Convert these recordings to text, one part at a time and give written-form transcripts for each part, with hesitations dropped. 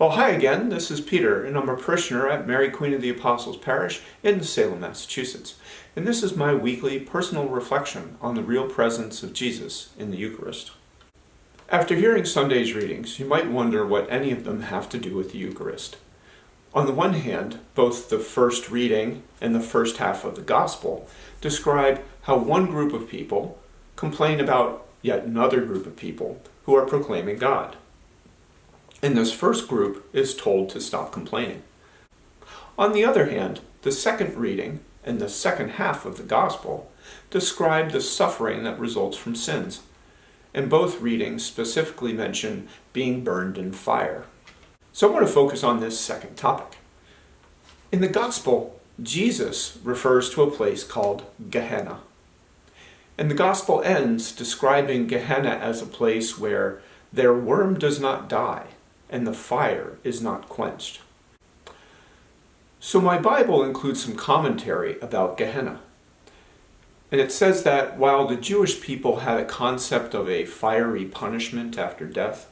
Well, hi again, this is Peter, and I'm a parishioner at Mary Queen of the Apostles Parish in Salem, Massachusetts. And this is my weekly personal reflection on the real presence of Jesus in the Eucharist. After hearing Sunday's readings, you might wonder what any of them have to do with the Eucharist. On the one hand, both the first reading and the first half of the Gospel describe how one group of people complain about yet another group of people who are proclaiming God. And this first group is told to stop complaining. On the other hand, the second reading and the second half of the Gospel describe the suffering that results from sins. And both readings specifically mention being burned in fire. So I want to focus on this second topic. In the Gospel, Jesus refers to a place called Gehenna. And the Gospel ends describing Gehenna as a place where their worm does not die and the fire is not quenched. So my Bible includes some commentary about Gehenna. And it says that while the Jewish people had a concept of a fiery punishment after death,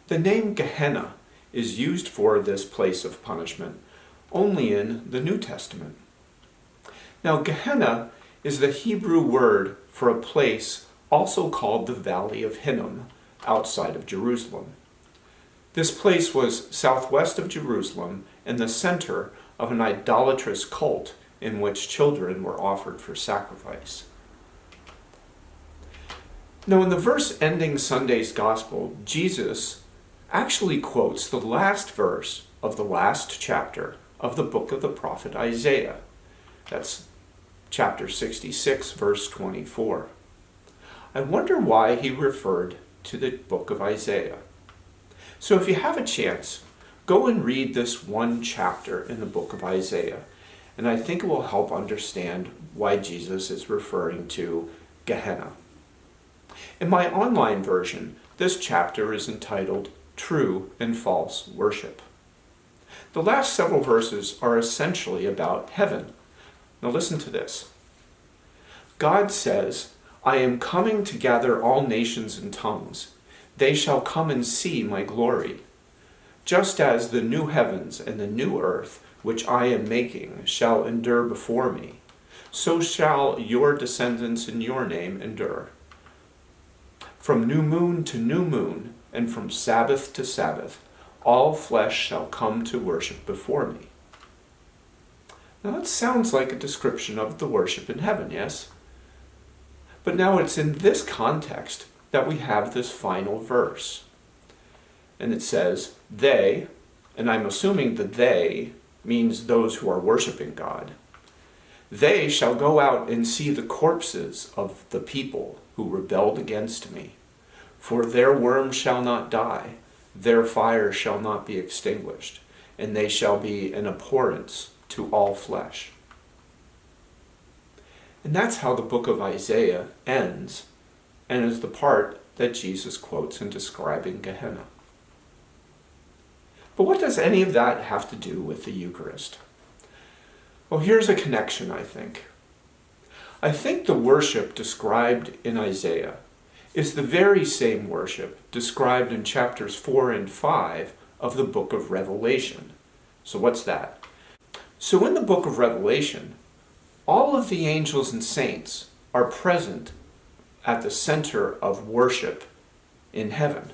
the name Gehenna is used for this place of punishment only in the New Testament. Now, Gehenna is the Hebrew word for a place also called the Valley of Hinnom outside of Jerusalem. This place was southwest of Jerusalem and the center of an idolatrous cult in which children were offered for sacrifice. Now, in the verse ending Sunday's Gospel, Jesus actually quotes the last verse of the last chapter of the book of the prophet Isaiah. That's chapter 66, verse 24. I wonder why he referred to the book of Isaiah. So if you have a chance, go and read this one chapter in the book of Isaiah, and I think it will help understand why Jesus is referring to Gehenna. In my online version, this chapter is entitled True and False Worship. The last several verses are essentially about heaven. Now listen to this. God says, "I am coming to gather all nations and tongues. They shall come and see my glory. Just as the new heavens and the new earth, which I am making, shall endure before me, so shall your descendants in your name endure. From new moon to new moon, and from Sabbath to Sabbath, all flesh shall come to worship before me." Now that sounds like a description of the worship in heaven, yes? But now it's in this context that we have this final verse. And it says, they, and I'm assuming the they means those who are worshiping God, they shall go out and see the corpses of the people who rebelled against me. For their worm shall not die, their fire shall not be extinguished, and they shall be an abhorrence to all flesh. And that's how the book of Isaiah ends, and is the part that Jesus quotes in describing Gehenna. But what does any of that have to do with the Eucharist? Well, here's a connection, I think. I think the worship described in Isaiah is the very same worship described in chapters 4 and 5 of the book of Revelation. So what's that? So in the book of Revelation, all of the angels and saints are present at the center of worship in heaven.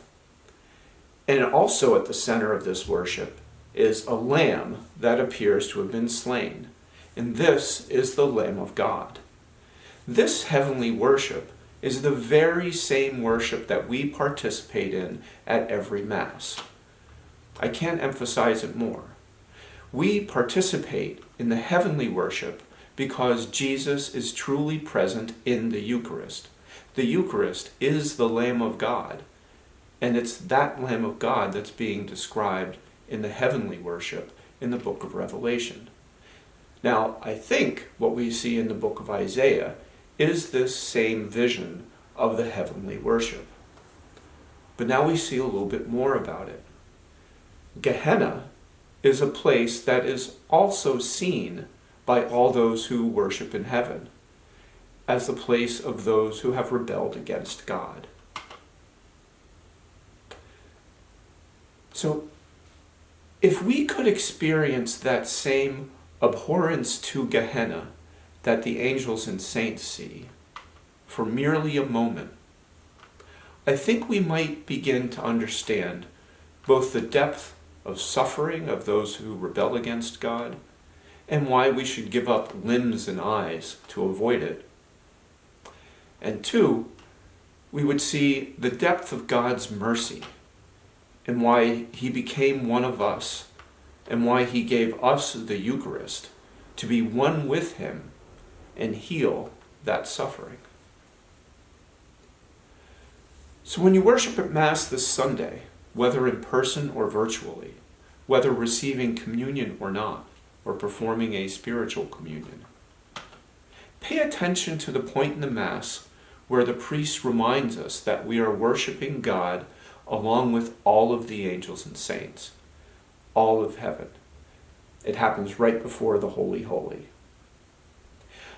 And also at the center of this worship is a lamb that appears to have been slain. And this is the Lamb of God. This heavenly worship is the very same worship that we participate in at every Mass. I can't emphasize it more. We participate in the heavenly worship because Jesus is truly present in the Eucharist. The Eucharist is the Lamb of God, and it's that Lamb of God that's being described in the heavenly worship in the book of Revelation. Now, I think what we see in the book of Isaiah is this same vision of the heavenly worship. But now we see a little bit more about it. Gehenna is a place that is also seen by all those who worship in heaven as the place of those who have rebelled against God. So If we could experience that same abhorrence to Gehenna that the angels and saints see for merely a moment, I think we might begin to understand both the depth of suffering of those who rebel against God and why we should give up limbs and eyes to avoid it. And two, we would see the depth of God's mercy and why he became one of us and why he gave us the Eucharist to be one with him and heal that suffering. So when you worship at Mass this Sunday, whether in person or virtually, whether receiving communion or not, or performing a spiritual communion, pay attention to the point in the Mass where the priest reminds us that we are worshiping God along with all of the angels and saints, all of heaven. It happens right before the Holy Holy.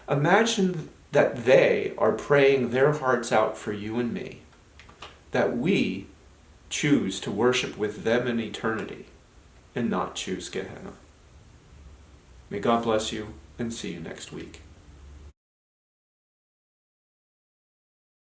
Imagine that they are praying their hearts out for you and me, that we choose to worship with them in eternity and not choose Gehenna. May God bless you, and see you next week.